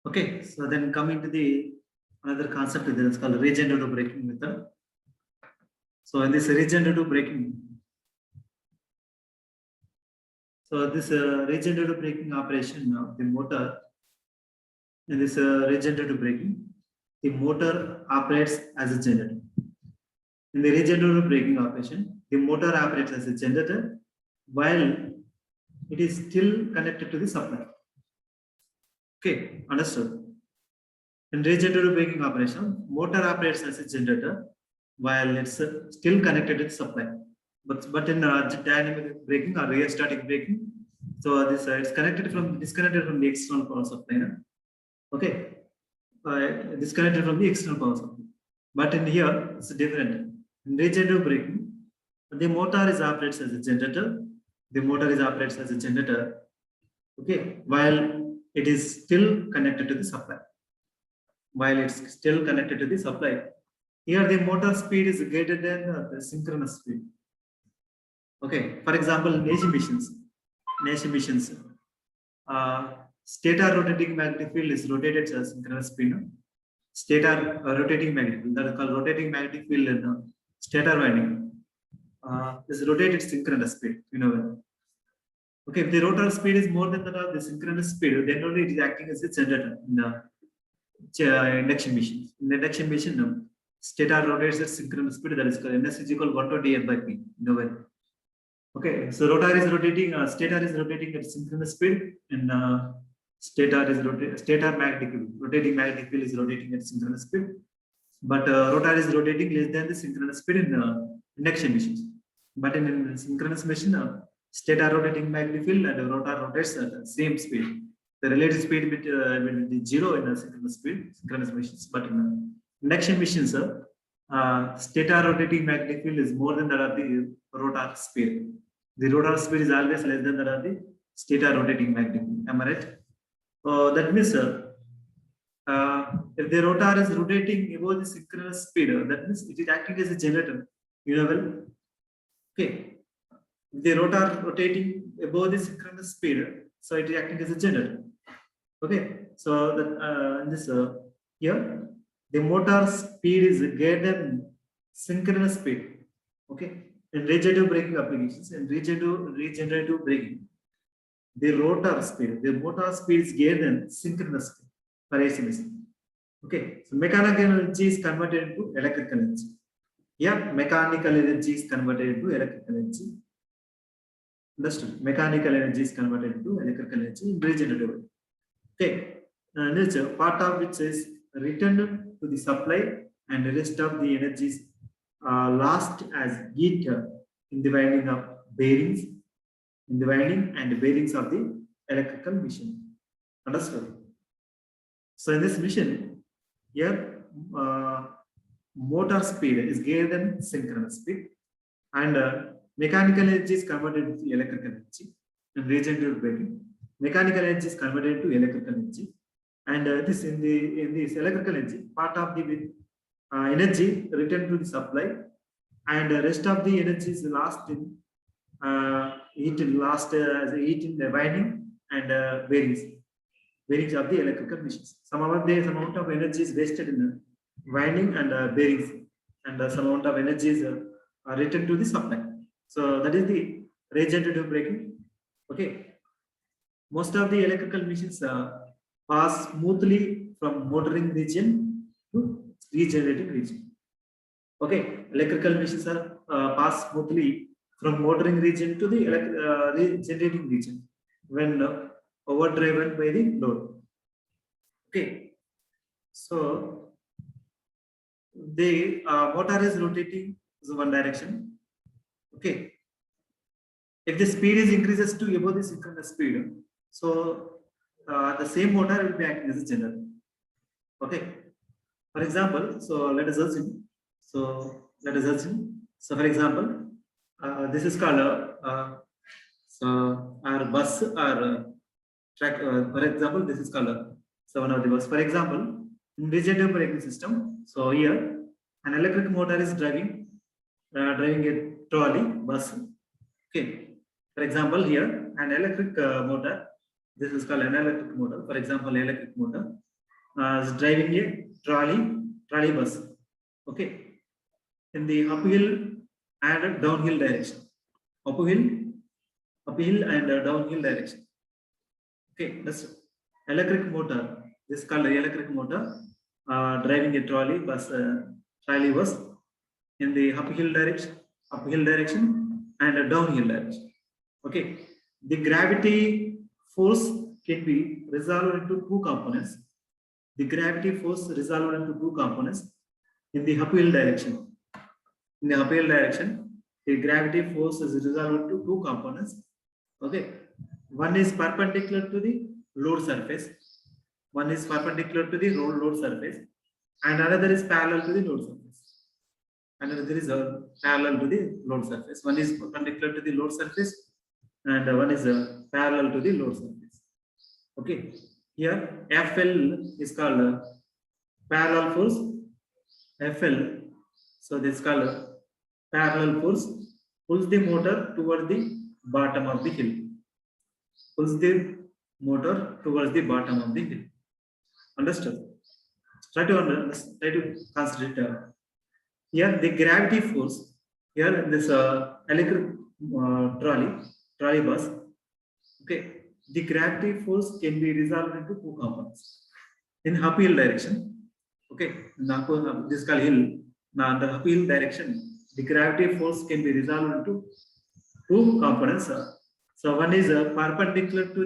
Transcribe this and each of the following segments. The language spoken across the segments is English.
Okay, so then coming to the another concept that is called regenerative braking method. So in this regenerative braking, regenerative braking operation of the motor, in this regenerative braking, the motor operates as a generator. In the regenerative braking operation, the motor operates as a generator while it is still connected to the supply. Okay, understood. In regenerative braking operation, motor operates as a generator while it's still connected to the supply. But in dynamic braking or rheostatic braking, so this it's disconnected from the external power supply. Okay, disconnected from the external power supply. But in here, it's different. In regenerative braking, the motor is operates as a generator. The motor is operates as a generator. Okay, while it is still connected to the supply. While it's still connected to the supply, here the motor speed is greater than the synchronous speed. Okay, for example, in AC machines, stator rotating magnetic field is rotated at synchronous speed. Stator rotating magnetic field, that is called rotating magnetic field in stator winding, is rotated synchronous speed. Okay, if the rotor speed is more than that of the synchronous speed, then only it is acting as a generator in the induction machine. In the induction machine, stator rotates at synchronous speed, that is called ns is equal 120 F by P. Okay, so stator is rotating at synchronous speed, and stator magnetic field, rotating magnetic field is rotating at synchronous speed, but rotor is rotating less than the synchronous speed in induction machines. But in synchronous machine, stator rotating magnetic field and rotor rotates at the same speed. The relative speed will be zero in the synchronous machines, but in induction machines, stator rotating magnetic field is more than that of the rotor speed. The rotor speed is always less than that of the stator rotating magnetic field. Am I right? That means if the rotor is rotating above the synchronous speed, that means it is acting as a generator. Well, okay. If the rotor rotating above the synchronous speed, so it is acting as a generator. Okay. So that in this here, the motor speed is greater than synchronous speed. Okay. In regenerative braking applications, in regenerative braking, the motor speed is greater than synchronous speed for AC machine. Okay, so mechanical energy is converted into electrical energy. Yeah, mechanical energy is converted into electrical energy. Understood? Mechanical energy is converted into electrical energy in regenerative. Okay, and part of which is returned to the supply, and the rest of the energies lost as heat in the winding of bearings, in the winding and bearings of the electrical machine. Understood? So in this machine, here motor speed is greater than synchronous speed, and mechanical energy is converted into electrical energy. In regenerative braking, mechanical energy is converted to electrical energy, and this in this electrical energy, part of the energy returned to the supply, and the rest of the energy is lost in heat in the winding and bearings of the electrical machines. Some amount of energy is wasted in the winding and bearings, and some amount of energy is returned to the supply. So that is the regenerative braking. Okay, most of the electrical machines pass smoothly from motoring region to regenerating region. Okay, electrical machines are pass smoothly from motoring region to the regenerating region when overdriven by the load. Okay, so the motor is rotating in one direction. Okay, if the speed is increases to above the synchronous speed, so the same motor will be acting as a generator. Okay, for example, so let us assume. So for example, this is called our bus or track. For example, this is called one of the bus. For example, in regenerative braking system, so here an electric motor is driving a trolley bus. Okay. For example, here an electric motor. This is called an electric motor. For example, electric motor. is driving a trolley bus. Okay, in the uphill and downhill direction. Uphill and downhill direction. Okay, that's electric motor. This is called electric motor. Driving a trolley bus in the uphill direction and a downhill direction. Okay, the gravity force can be resolved into two components. The gravity force resolved into two components in the uphill direction. In the uphill direction, the gravity force is resolved into two components. Okay, one is perpendicular to the load surface. One is perpendicular to the load surface, and another is parallel to the load surface. Another is parallel to the load surface. One is perpendicular to the load surface, and one is parallel to the load surface. Okay, here FL is called parallel force. FL, so this is called parallel force, pulls the motor toward the bottom of the hill. Pulls the motor towards the bottom of the hill. Understood? Try to consider it. Here the gravity force, here in this electric trolley bus, okay, the gravity force can be resolved into two components. In uphill direction, okay, this is called hill. Now the uphill direction, the gravity force can be resolved into two components. So one is perpendicular to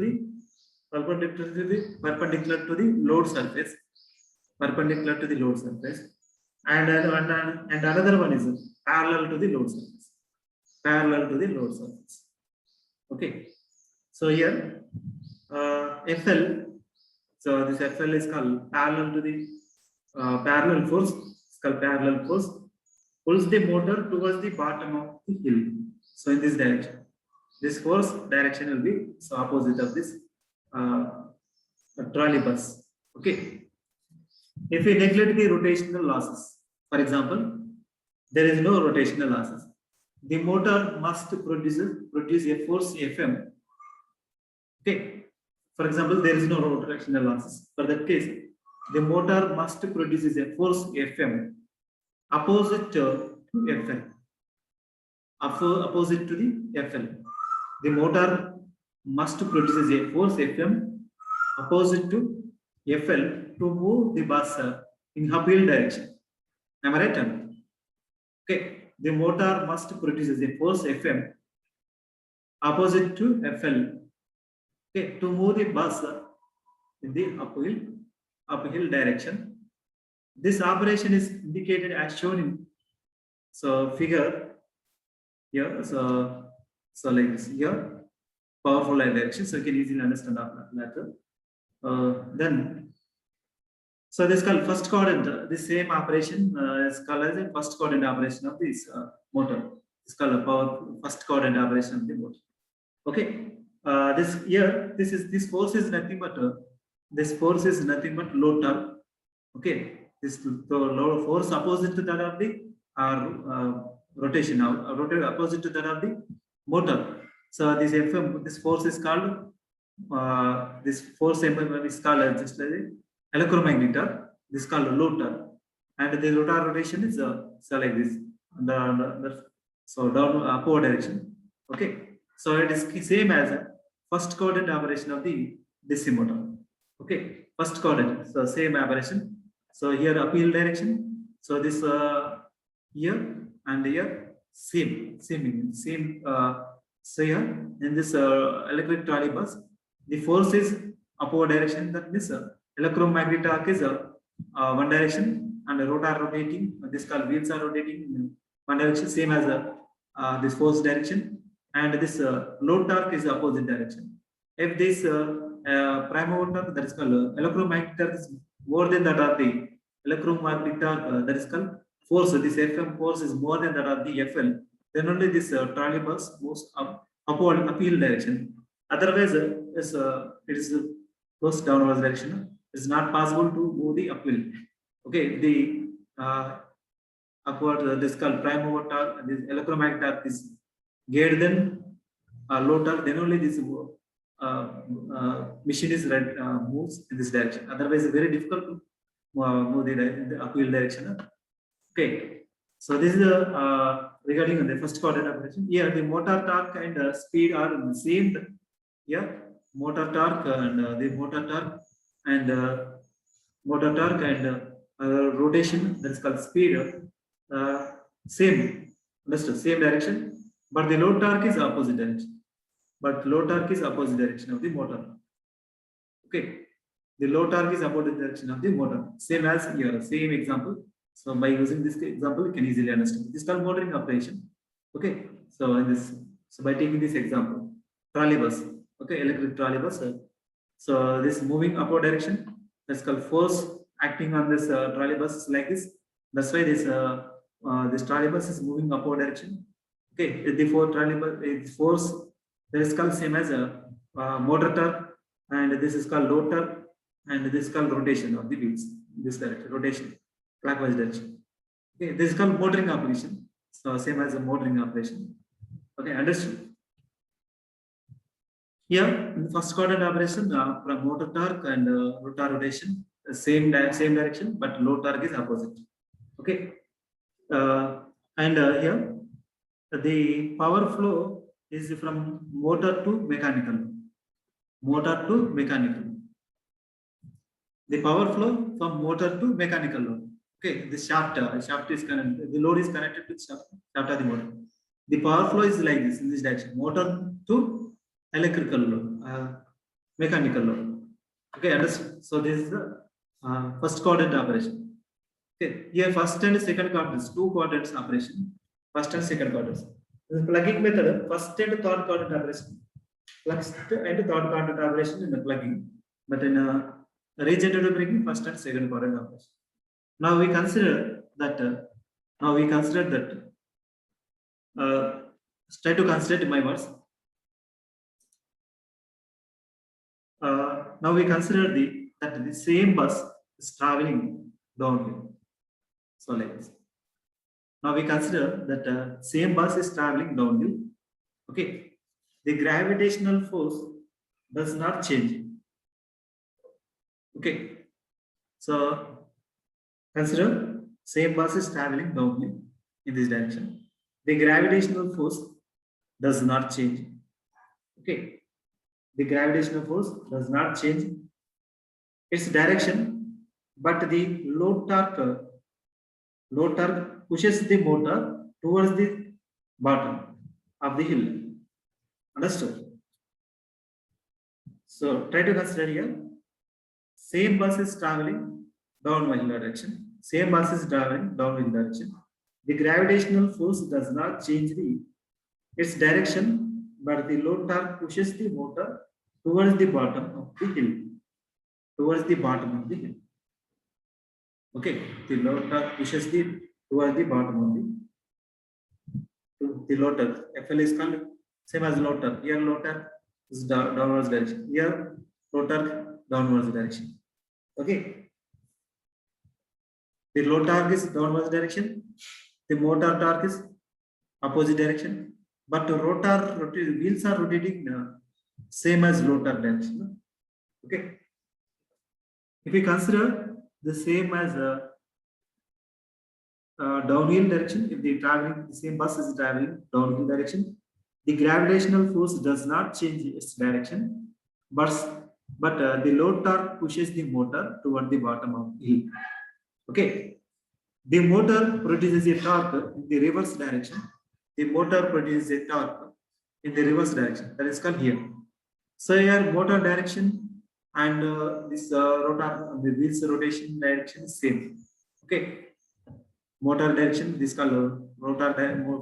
the load surface, and another one is parallel to the load surface. Okay, so here FL, so this FL is called parallel to the parallel force. It's called parallel force, pulls the motor towards the bottom of the hill. So in this direction, this force direction will be so opposite of this trolley bus. Okay, if we neglect the rotational losses, for example, there is no rotational losses, the motor must produce a force Fm. Okay, for example, there is no rotational losses. For that case, the motor must produce a force Fm opposite to FL. Opposite to the FL. The motor must produce a force Fm opposite to FL to move the bus in uphill direction. Am I right? Okay, the motor must produce a force Fm opposite to FL, okay, to move the bus in the uphill direction. This operation is indicated as shown in figure here. So like this here, powerful line direction. So you can easily understand that. Then, so this is called first quadrant. The same operation is called as a first quadrant operation of this motor. It's called a first quadrant operation of the motor. Okay. This force is nothing but load torque. Okay. This load force opposite to that of the rotation now. Opposite to that of the motor. So this force is called this force is called just like electromagnetic torque. This is called load torque, and the rotor rotation is so like this. So down upward direction. Okay, so it is same as a first quadrant operation of the DC motor. Okay, first quadrant, so same operation. So here uphill direction. So this here and here same. So here in this electric trolley bus, the force is upward direction. That means electromagnetic torque is one direction, and the rotor rotating. This called wheels are rotating in one direction, same as this force direction, and this load torque is opposite direction. If this prime mover, that is called electromagnetic torque, is more than that of the electromagnetic torque, that is called force. This Fm force is more than that of the FL. Then only this trolley bus moves upward uphill direction. Otherwise, it goes downwards direction. It's not possible to move the uphill. Okay, the upward, this called prime mover torque, this electromagnetic torque is greater than load torque. Then only this machine is moves in this direction. Otherwise, it's very difficult to move the uphill direction. Okay. So this is regarding the first coordinate operation. Here, the motor torque and speed are the same. Yeah, motor torque and the motor torque and rotation, that is called speed, same, understood, same direction, but the load torque is opposite direction. But load torque is opposite direction of the motor. Okay, the load torque is opposite direction of the motor. Same as here, same example. So by using this example, you can easily understand. This is called motoring operation. Okay, so in this, so by taking this example, trolley bus. Okay, electric trolley bus. So this moving upward direction, that's called force acting on this trolley bus is like this. That's why this trolley bus is moving upward direction. Okay, the trolley bus is force, that is called same as a motor torque, and this is called load torque, and this is called rotation of the wheels. This direction, rotation, clockwise direction. Okay, this is called motoring operation. So same as a motoring operation. Okay, understood. Here, in the first quadrant operation, from motor torque and rotor rotation, same direction, but load torque is opposite. Okay, and here the power flow is from motor to mechanical. Motor to mechanical. The power flow from motor to mechanical load. Okay, the shaft is connected. The load is connected to the shaft of the motor. The power flow is like this in this direction. Motor to electrical load, mechanical load. Okay, understood. So this is the first quadrant operation. Okay, here first and second quadrants, two quadrants operation. First and second quadrants. The plugging method, first and third quadrant operation. First and third quadrant operation in the plugging, but in regenerative braking, first and second quadrant operation. Now we consider that. Try to consider my words. Now we consider that the same bus is traveling downhill. So like this. Now we consider that same bus is traveling downhill. Okay, the gravitational force does not change. Okay, so consider same bus is traveling downhill in this direction. The gravitational force does not change. Okay, the gravitational force does not change its direction, but the load torque pushes the motor towards the bottom of the hill. Understood? So try to consider here. Same bus is traveling downhill direction. Same bus is traveling downhill direction. The gravitational force does not change its direction, but the load torque pushes the motor towards the bottom of the hill. Towards the bottom of the hill. Okay, the load torque pushes towards the bottom of the load torque. FL is called same as load torque. Here load torque is downwards direction. Here load torque downwards direction. Okay. The load torque is downwards direction. The motor torque is opposite direction. But the wheels are rotating same as load torque direction. Okay. If we consider the same as downhill direction, if the same bus is traveling downhill direction, the gravitational force does not change its direction, but the load torque pushes the motor toward the bottom of the hill. Okay, the motor produces a torque in the reverse direction. The motor produces a torque in the reverse direction. That is called here. So here motor direction and this rotor, the wheels rotation direction is same. Okay, motor direction, this called rotor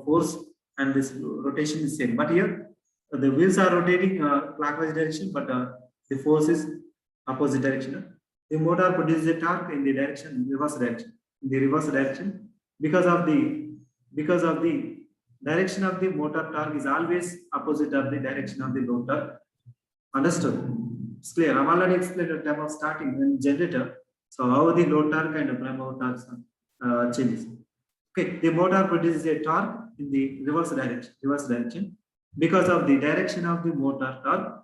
force, and this rotation is same. But here the wheels are rotating clockwise direction, but the force is opposite direction. The motor produces a torque in the reverse direction. In the reverse direction, because of the direction of the motor torque is always opposite of the direction of the load torque. Understood? It's clear. I've already explained at the time of starting in generator. So how the load torque and the prime mover torque changes. Okay, the motor produces a torque in the reverse direction. Because of the direction of the motor torque,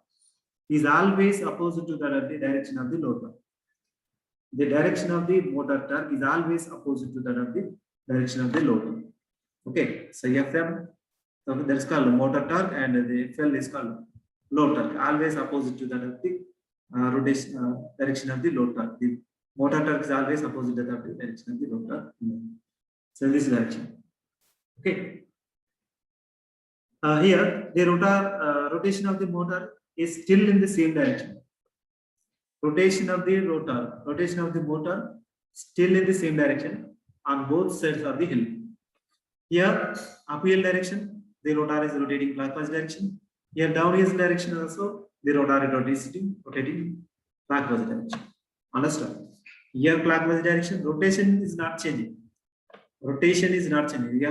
is always opposite to that of the direction of the load torque. The direction of the motor torque is always opposite to that of the direction of the load torque. Okay, so Fm, so that is called motor torque, and the FL is called load torque, always opposite to that of the rotation direction of the load torque. The motor torque is always opposite to that of the direction of the load torque. So in this direction. Okay. Here the rotation of the motor is still in the same direction. Rotation of the motor still in the same direction on both sides of the hill. Here uphill direction, the rotor is rotating clockwise direction. Here downhill direction also, the rotor is rotating clockwise direction. Understand? Here clockwise direction, rotation is not changing. Here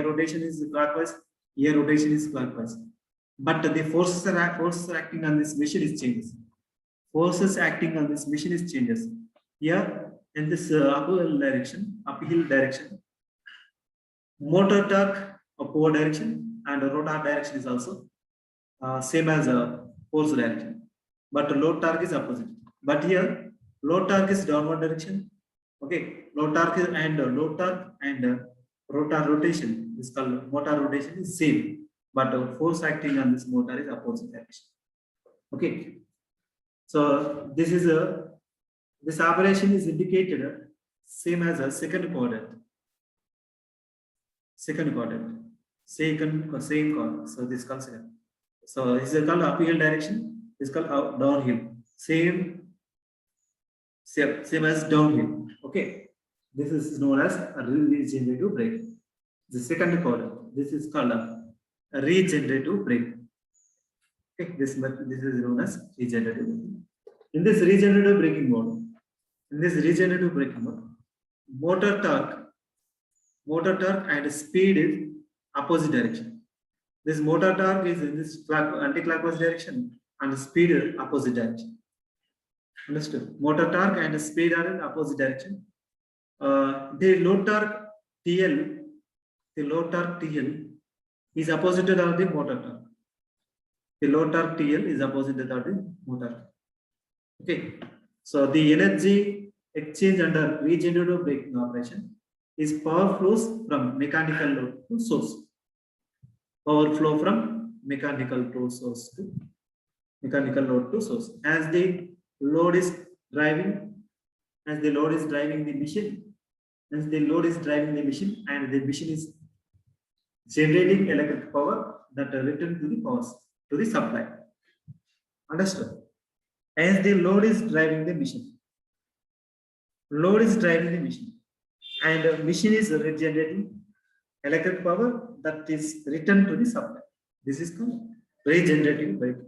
rotation is clockwise. Here rotation is clockwise. But the forces acting on this machine is changes. Here in this uphill direction, motor torque upward direction and rotor direction is also same as force direction, but load torque is opposite. But here load torque is downward direction. Okay, load torque and rotor rotation is called motor rotation is same, but force acting on this motor is opposite direction. Okay, so this is this operation is indicated same as a second quadrant. Same quadrant. So this is called second. So this is called uphill direction. This is called downhill. Same as downhill. Okay. This is known as a regenerative brake. The second quadrant. This is called a regenerative brake. Okay. This is known as regenerative braking. In this regenerative braking mode, motor torque and speed is opposite direction. This motor torque is in this anti-clockwise direction and speed is opposite direction. Understood? Motor torque and speed are in opposite direction. The load torque TL is opposite to the motor torque. The load torque TL is opposite to the motor torque. Okay. So the energy exchange under regenerative braking operation is power flows from mechanical load to source. Power flow from mechanical load to source. As the load is driving the machine, and the machine is generating electric power that return to the supply. Understood? As the load is driving the machine, and the machine is generating electric power that is returned to the supply. This is called regenerative method.